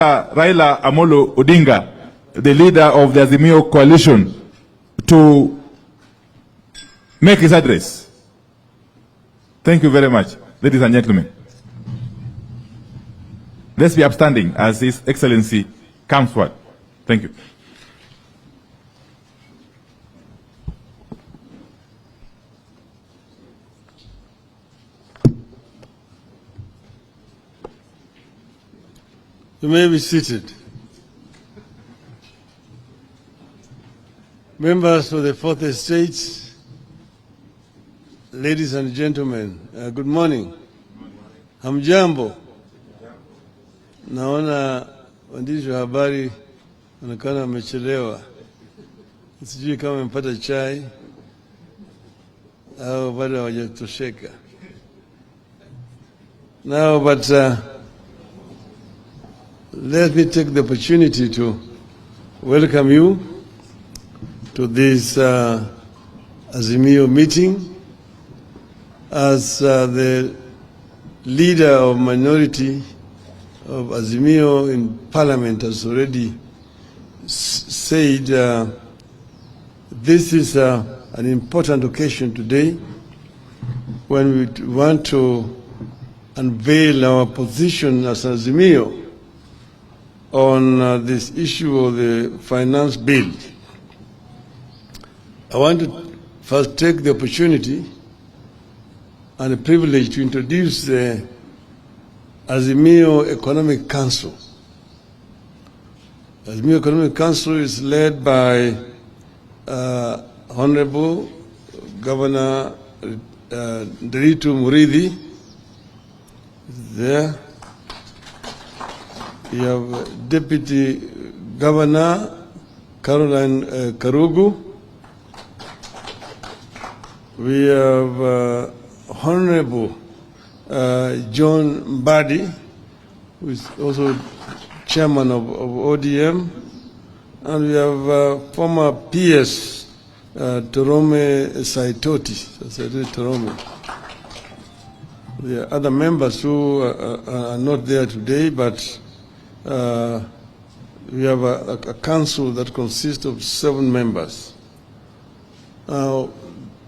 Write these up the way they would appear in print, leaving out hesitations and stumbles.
Raila Amolo Odinga, the leader of the Azimio coalition, to make his address. Thank you very much, ladies and gentlemen. Let's be upstanding as His Excellency comes forward. Thank you. You may be seated. Members of the Fourth Estate, ladies and gentlemen, good morning. Hamjambo. Naona waandishi wa habari wanaonekana wamechelewa. Sijui kama wamepata chai au bado hawajatosheka. Now, but let me take the opportunity to welcome you to this Azimio meeting. As the leader of minority of Azimio in Parliament has already said, this is an important occasion today when we want to unveil our position as Azimio on this issue of the finance bill. I want to first take the opportunity and the privilege to introduce the Azimio Economic Council. Azimio Economic Council is led by Honorable Governor Nderitu Murithi. There. You have Deputy Governor Caroline Karugu. We have Honorable John Mbadi, who is also chairman of ODM, and we have former PS Torome Saitoti, Torome. There are other members who are not there today, but we have a council that consists of 7 members.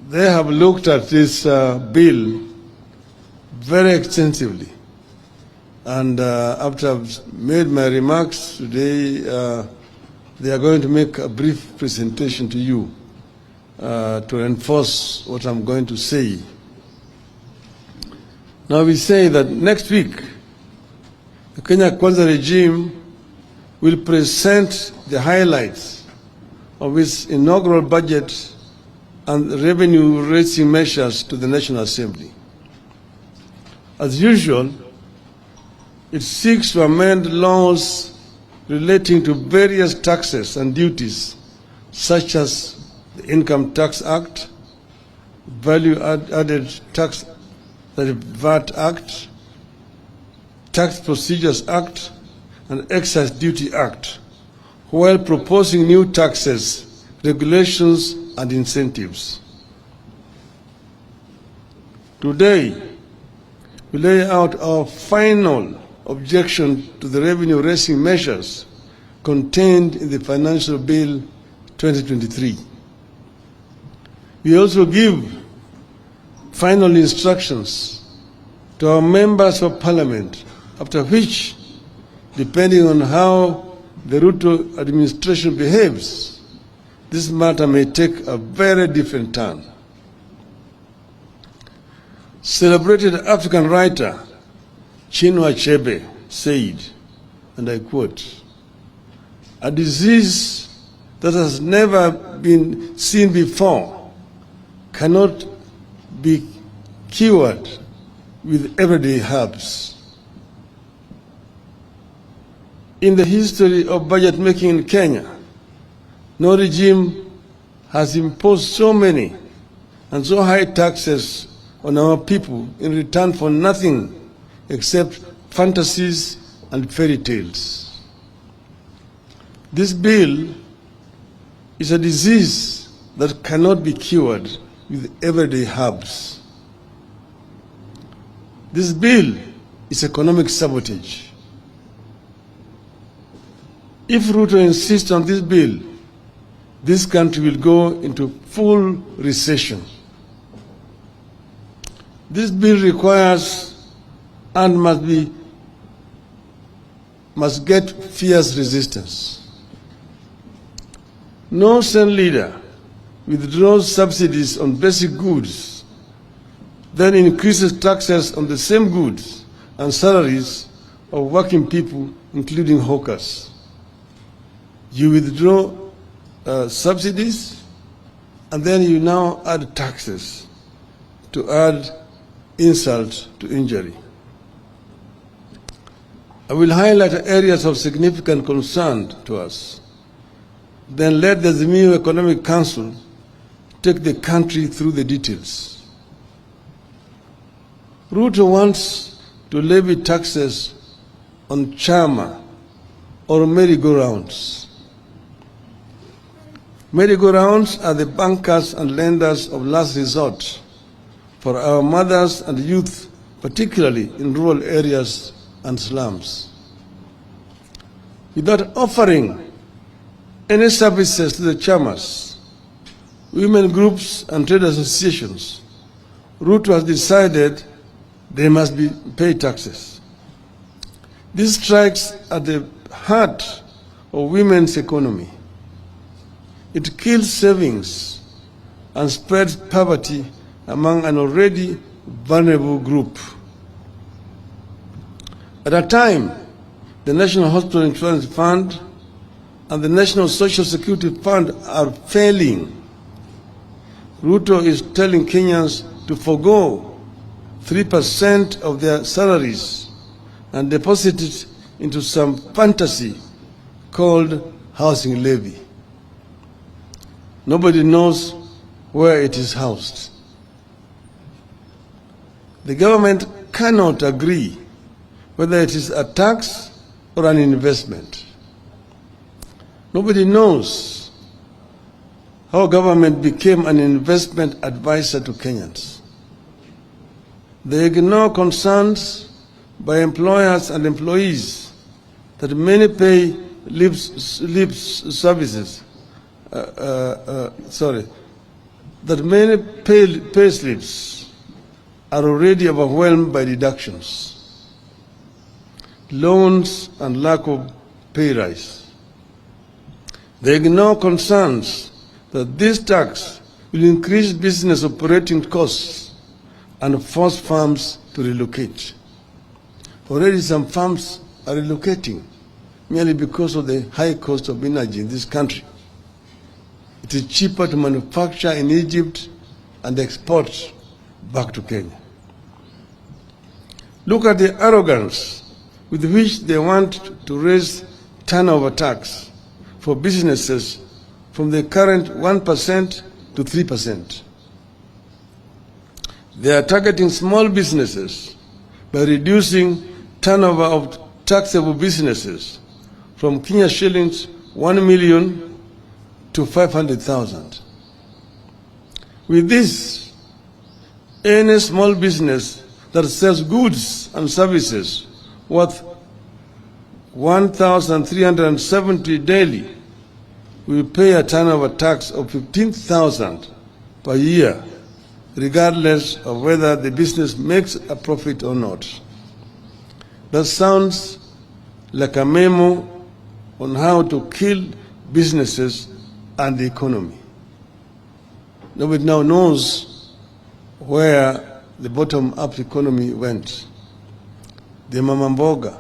They have looked at this bill very extensively, and after I've made my remarks today, they are going to make a brief presentation to you to enforce what I'm going to say. Now we say that next week, the Kenya Kwanza regime will present the highlights of its inaugural budget and revenue-raising measures to the National Assembly. As usual, it seeks to amend laws relating to various taxes and duties, such as the Income Tax Act, Value-Added Tax, the VAT Act, Tax Procedures Act, and Excise Duty Act, while proposing new taxes, regulations, and incentives. Today, we lay out our final objection to the revenue-raising measures contained in the Financial Bill 2023. We also give final instructions to our members of Parliament, after which, depending on how the Ruto administration behaves, this matter may take a very different turn. Celebrated African writer Chinua Achebe said, and I quote, "A disease that has never been seen before cannot be cured with everyday herbs." In the history of budget making in Kenya, no regime has imposed so many and so high taxes on our people in return for nothing except fantasies and fairy tales. This bill is a disease that cannot be cured with everyday herbs. This bill is economic sabotage. If Ruto insists on this bill, this country will go into full recession. This bill requires and must get fierce resistance. No Senate leader withdraws subsidies on basic goods, then increases taxes on the same goods and salaries of working people, including hawkers. You withdraw subsidies, and then you now add taxes to add insult to injury. I will highlight areas of significant concern to us. Then let the Azimio Economic Council take the country through the details. Ruto wants to levy taxes on chama or merry-go-rounds. Merry-go-rounds are the bankers and lenders of last resort for our mothers and youth, particularly in rural areas and slums. Without offering any services to the chamas, women groups and trade associations, Ruto has decided they must pay taxes. This strikes at the heart of women's economy. It kills savings and spreads poverty among an already vulnerable group. At a time, the National Hospital Insurance Fund and the National Social Security Fund are failing. Ruto is telling Kenyans to forgo 3% of their salaries and deposit it into some fantasy called housing levy. Nobody knows where it is housed. The government cannot agree whether it is a tax or an investment. Nobody knows how government became an investment advisor to Kenyans. They ignore concerns by employers and employees that many pay that many pay slips are already overwhelmed by deductions, loans, and lack of pay rise. They ignore concerns that this tax will increase business operating costs and force farms to relocate. Already some farms are relocating merely because of the high cost of energy in this country. It is cheaper to manufacture in Egypt and export back to Kenya. Look at the arrogance with which they want to raise turnover tax for businesses from the current 1% to 3%. They are targeting small businesses by reducing turnover of taxable businesses from Kenya shillings 1 million to 500,000. With this, any small business that sells goods and services worth 1,370 daily will pay a turnover tax of 15,000 per year, regardless of whether the business makes a profit or not. That sounds like a memo on how to kill businesses and the economy. Nobody now knows where the bottom-up economy went. The mamamboga,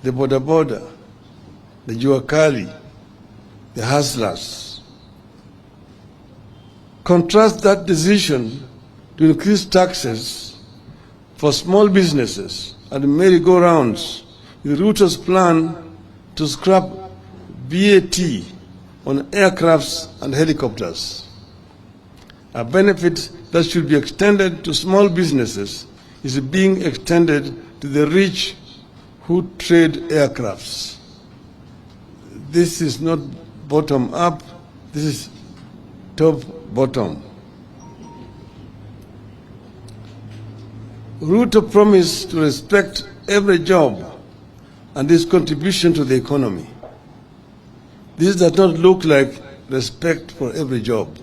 the boda, the juakali, the hustlers. Contrast that decision to increase taxes for small businesses and merry-go-rounds with Ruto's plan to scrap VAT on aircrafts and helicopters. A benefit that should be extended to small businesses is being extended to the rich who trade aircrafts. This is not bottom-up, this is top-bottom. Ruto promised to respect every job and its contribution to the economy. This does not look like respect for every job.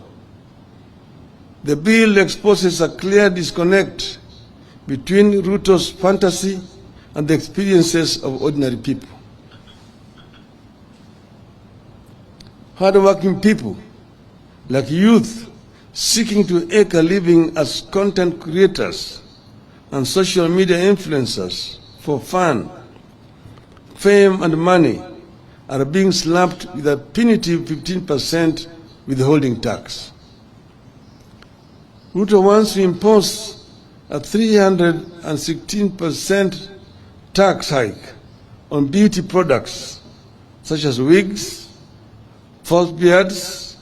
The bill exposes a clear disconnect between Ruto's fantasy and the experiences of ordinary people. Hardworking people, like youth seeking to make a living as content creators and social media influencers for fun, fame, and money, are being slapped with a punitive 15% withholding tax. Ruto wants to impose a 316% tax hike on beauty products such as wigs, false beards,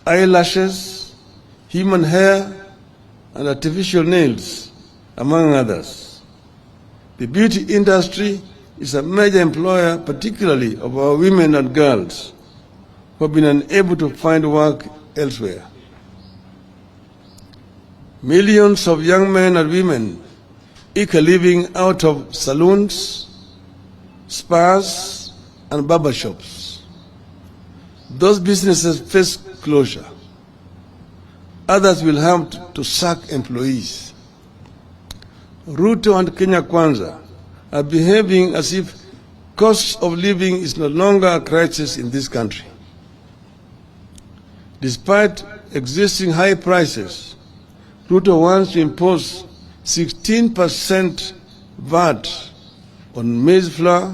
eyelashes, human hair, and artificial nails, among others. The beauty industry is a major employer, particularly of our women and girls who have been unable to find work elsewhere. Millions of young men and women eke a living out of saloons, spas, and barbershops. Those businesses face closure. Others will have to sack employees. Ruto and Kenya Kwanza are behaving as if cost of living is no longer a crisis in this country. Despite existing high prices, Ruto wants to impose 16% VAT on maize flour,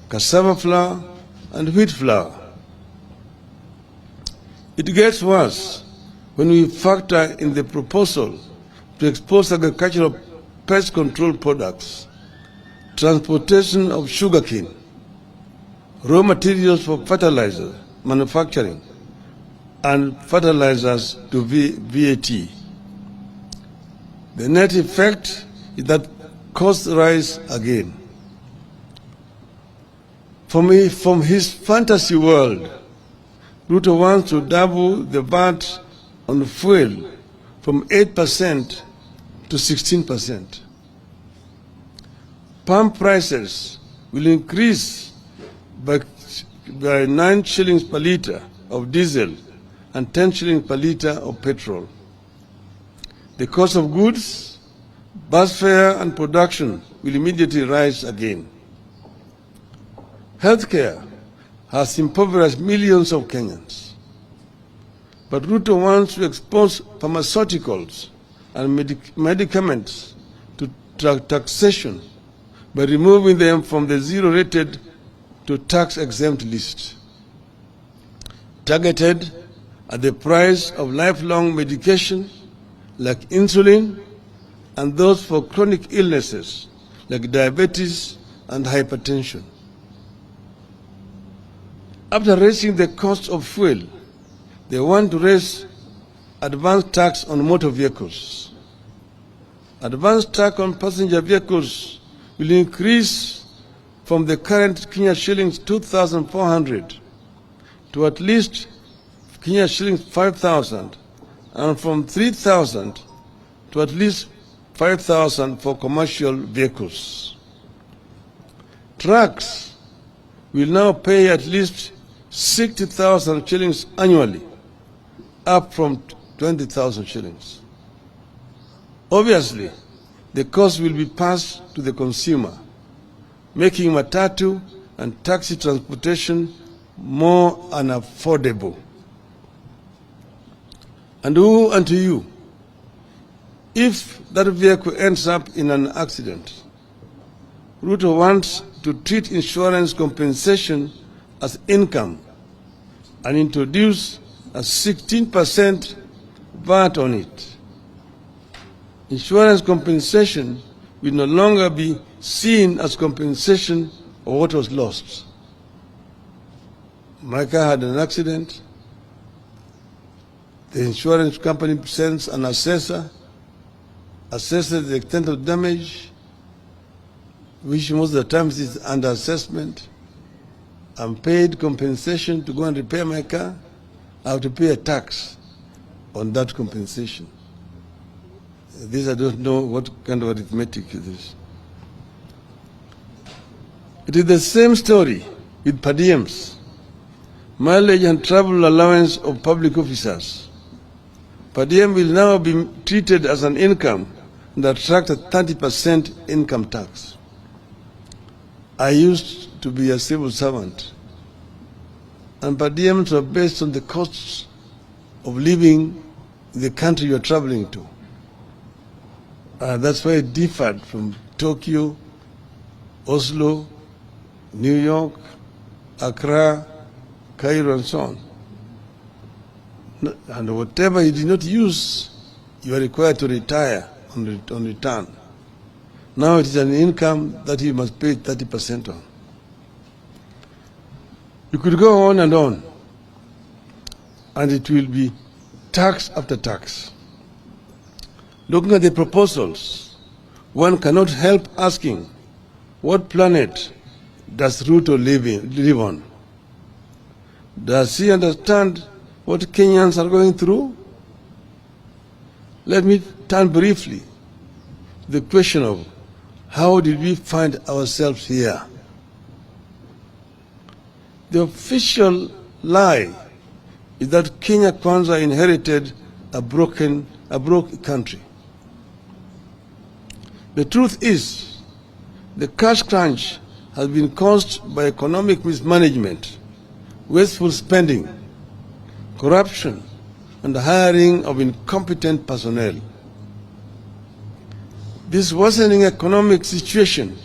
cassava flour, and wheat flour. It gets worse when we factor in the proposal to expose agricultural pest control products, transportation of sugarcane, raw materials for fertilizer manufacturing, and fertilizers to VAT. The net effect is that costs rise again. From his fantasy world, Ruto wants to double the VAT on fuel from 8% to 16%. Palm prices will increase by 9 shillings per litre of diesel and 10 shillings per litre of petrol. The cost of goods, bus fare, and production will immediately rise again. Healthcare has impoverished millions of Kenyans. But Ruto wants to expose pharmaceuticals and medicaments to taxation by removing them from the zero-rated to tax-exempt list, targeted at the price of lifelong medication like insulin and those for chronic illnesses like diabetes and hypertension. After raising the cost of fuel, they want to raise advance tax on motor vehicles. Advance tax on passenger vehicles will increase from the current Kenya shillings 2,400 to at least Kenya shillings 5,000, and from 3,000 to at least 5,000 for commercial vehicles. Trucks will now pay at least 60,000 shillings annually, up from 20,000 shillings. Obviously, the cost will be passed to the consumer, making matatu and taxi transportation more unaffordable. And woe unto you if that vehicle ends up in an accident. Ruto wants to treat insurance compensation as income and introduce a 16% VAT on it. Insurance compensation will no longer be seen as compensation of what was lost. My car had an accident. The insurance company sends an assessor, assesses the extent of damage, which most of the times is under assessment. I'm paid compensation to go and repair my car. I have to pay a tax on that compensation. This I don't know what kind of arithmetic it is. It is the same story with per diems. mileage and travel allowance of public officers. Per diem will now be treated as an income and attract a 30% income tax. I used to be a civil servant, and per diems are based on the costs of living in the country you are traveling to. That's why it differed from Tokyo, Oslo, New York, Accra, Cairo, and so on. And whatever you did not use, you are required to retire on return. Now it is an income that you must pay 30% on. You could go on, and it will be tax after tax. Looking at the proposals, one cannot help asking, what planet does Ruto live on? Does he understand what Kenyans are going through? Let me turn briefly to the question of how did we find ourselves here? The official lie is that Kenya Kwanza inherited a broke country. The truth is, the cash crunch has been caused by economic mismanagement, wasteful spending, corruption, and the hiring of incompetent personnel. This worsening economic situation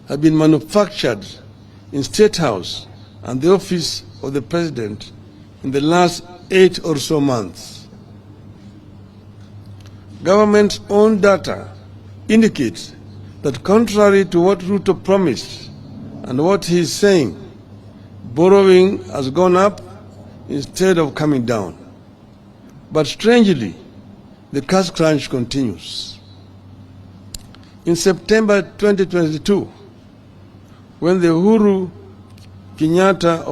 has been manufactured in State House and the office of the President in the last 8 or so months. Government's own data indicates that contrary to what Ruto promised and what he is saying, borrowing has gone up instead of coming down. But strangely, the cash crunch continues. In September 2022, when Uhuru Kenyatta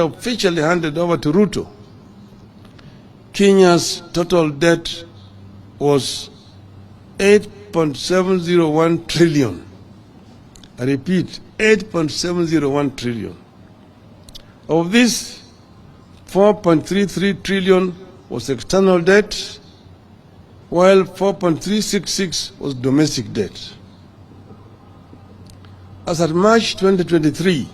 officially handed over to Ruto, Kenya's total debt was 8.701 trillion. I repeat, 8.701 trillion. Of this, 4.33 trillion was external debt, while 4.366 was domestic debt. As at March 2023,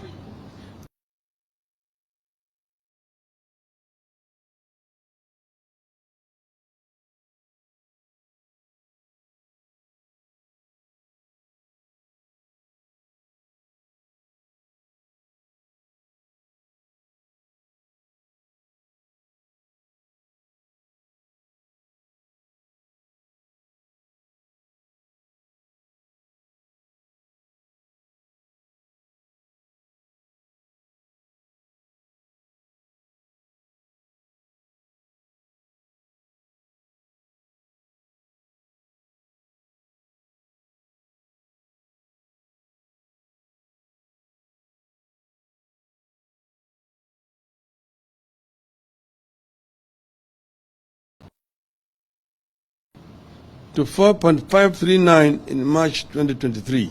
to 4.539 in March 2023.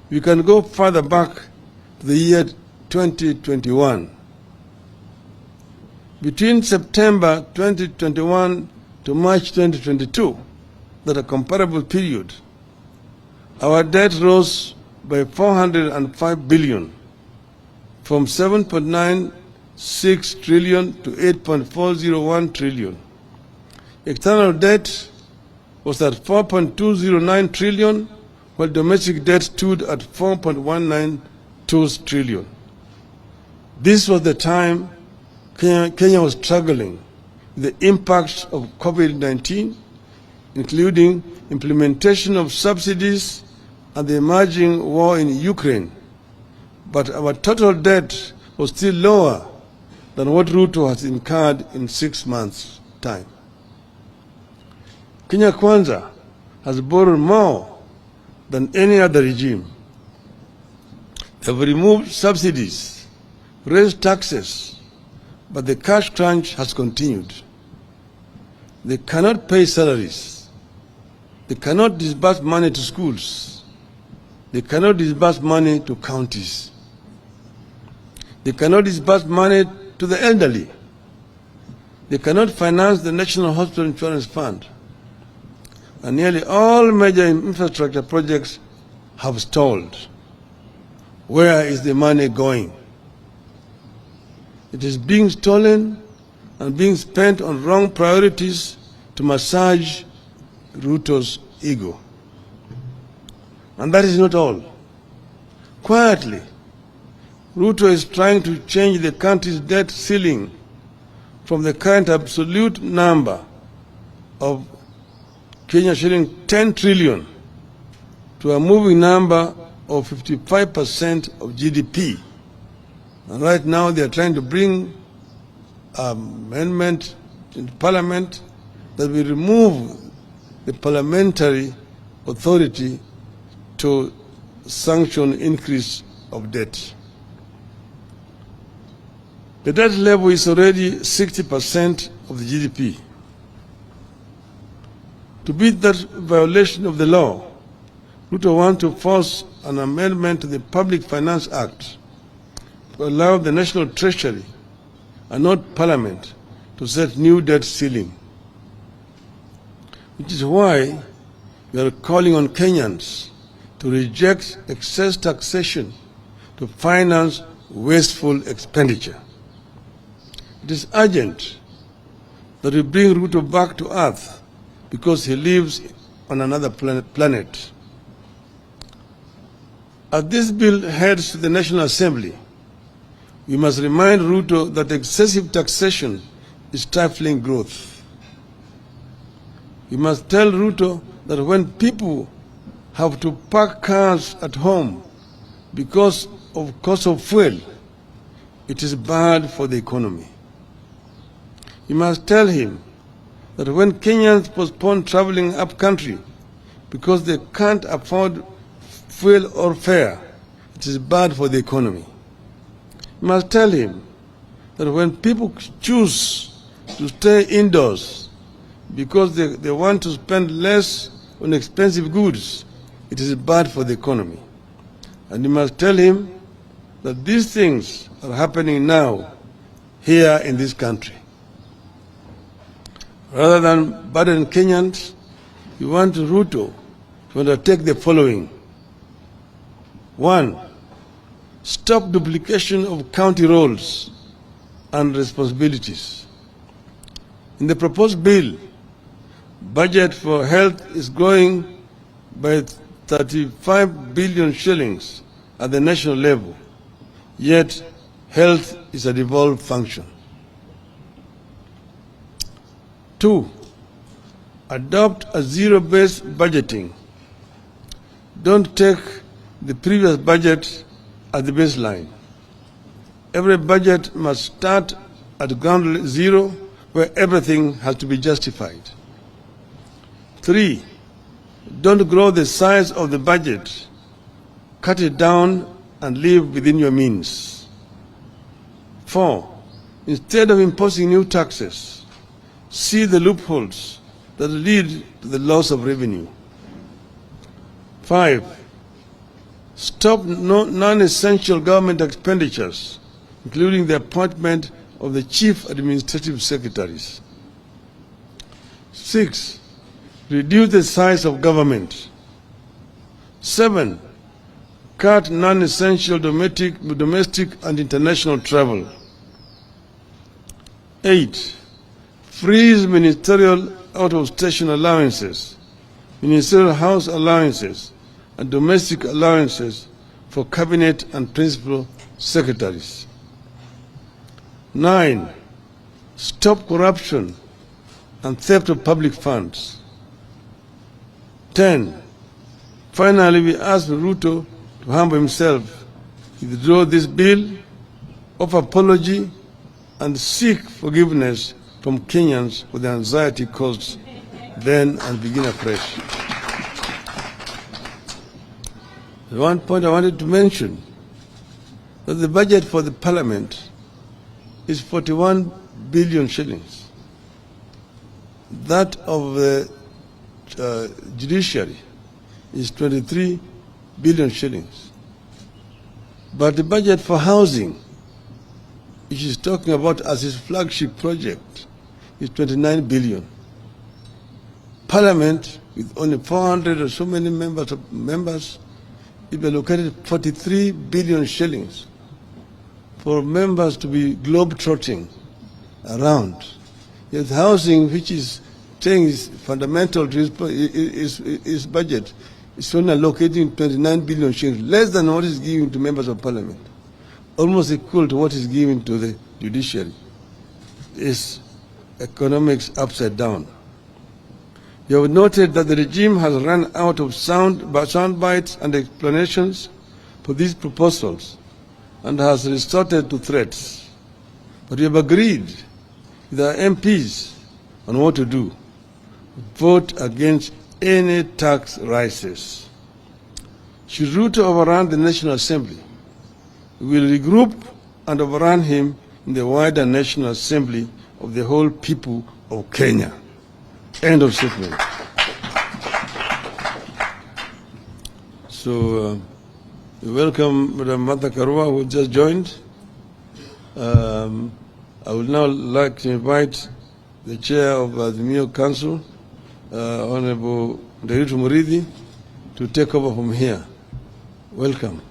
We can go further back to the year 2021. Between September 2021 to March 2022, that a comparable period, our debt rose by 405 billion, from 7.96 trillion to 8.401 trillion. External debt was at 4.209 trillion, while domestic debt stood at 4.192 trillion. This was the time Kenya was struggling with the impacts of COVID-19, including implementation of subsidies and the emerging war in Ukraine. But our total debt was still lower than what Ruto has incurred in 6 months' time. Kenya Kwanza has borrowed more than any other regime. They have removed subsidies, raised taxes, but the cash crunch has continued. They cannot pay salaries. They cannot disburse money to schools. They cannot disburse money to counties. They cannot disburse money to the elderly. They cannot finance the National Hospital Insurance Fund. And nearly all major infrastructure projects have stalled. Where is the money going? It is being stolen and being spent on wrong priorities to massage Ruto's ego. And that is not all. Quietly, Ruto is trying to change the country's debt ceiling from the current absolute number of Kenya shilling 10 trillion to a moving number of 55% of GDP. And right now they are trying to bring an amendment into Parliament that will remove the parliamentary authority to sanction increase of debt. The debt level is already 60% of the GDP. To beat that violation of the law, Ruto wants to force an amendment to the Public Finance Act to allow the National Treasury and not Parliament to set new debt ceiling. Which is why we are calling on Kenyans to reject excess taxation to finance wasteful expenditure. It is urgent that we bring Ruto back to earth because he lives on another planet. As this bill heads to the National Assembly, we must remind Ruto that excessive taxation is stifling growth. We must tell Ruto that when people have to park cars at home because of cost of fuel, it is bad for the economy. You must tell him that when Kenyans postpone traveling up country because they can't afford fuel or fare, it is bad for the economy. You must tell him that when people choose to stay indoors because they want to spend less on expensive goods, it is bad for the economy. And you must tell him that these things are happening now here in this country. Rather than burden Kenyans, we want Ruto to undertake the following. 1. Stop duplication of county roles and responsibilities. In the proposed bill, budget for health is growing by 35 billion shillings at the national level, yet health is a devolved function. 2. Adopt a zero-based budgeting. Don't take the previous budget as the baseline. Every budget must start at ground zero where everything has to be justified. 3. Don't grow the size of the budget. Cut it down and live within your means. 4. Instead of imposing new taxes, see the loopholes that lead to the loss of revenue. 5. Stop non-essential government expenditures, including the appointment of the chief administrative secretaries. 6. Reduce the size of government. 7. Cut non-essential domestic and international travel. 8. Freeze ministerial out-of-station allowances, ministerial house allowances, and domestic allowances for cabinet and principal secretaries. 9. Stop corruption and theft of public funds. 10. Finally, we ask Ruto to humble himself, withdraw this bill, offer apology, and seek forgiveness from Kenyans for the anxiety caused then and begin afresh. One point I wanted to mention, that the budget for the parliament is 41 billion shillings. That of the judiciary is 23 billion shillings. But the budget for housing which is talking about as his flagship project, is 29 billion. Parliament, with only 400 or so many members, it allocated 43 billion shillings for members to be globe-trotting around. Yet housing, which is saying is fundamental to his budget, is only allocating 29 billion shillings, less than what is given to members of parliament, almost equal to what is given to the judiciary. Is economics upside down. You have noted that the regime has run out of sound bites and explanations for these proposals and has resorted to threats. But we have agreed with our MPs on what to do. Vote against any tax rises. Should Ruto overrun the National Assembly, we will regroup and overrun him in the wider National Assembly of the whole people of Kenya. End of statement. So, we welcome Madam Martha Karua, who just joined. I would now like to invite the chair of the Mio Council, Honorable Ruto'S, to take over from here. Welcome.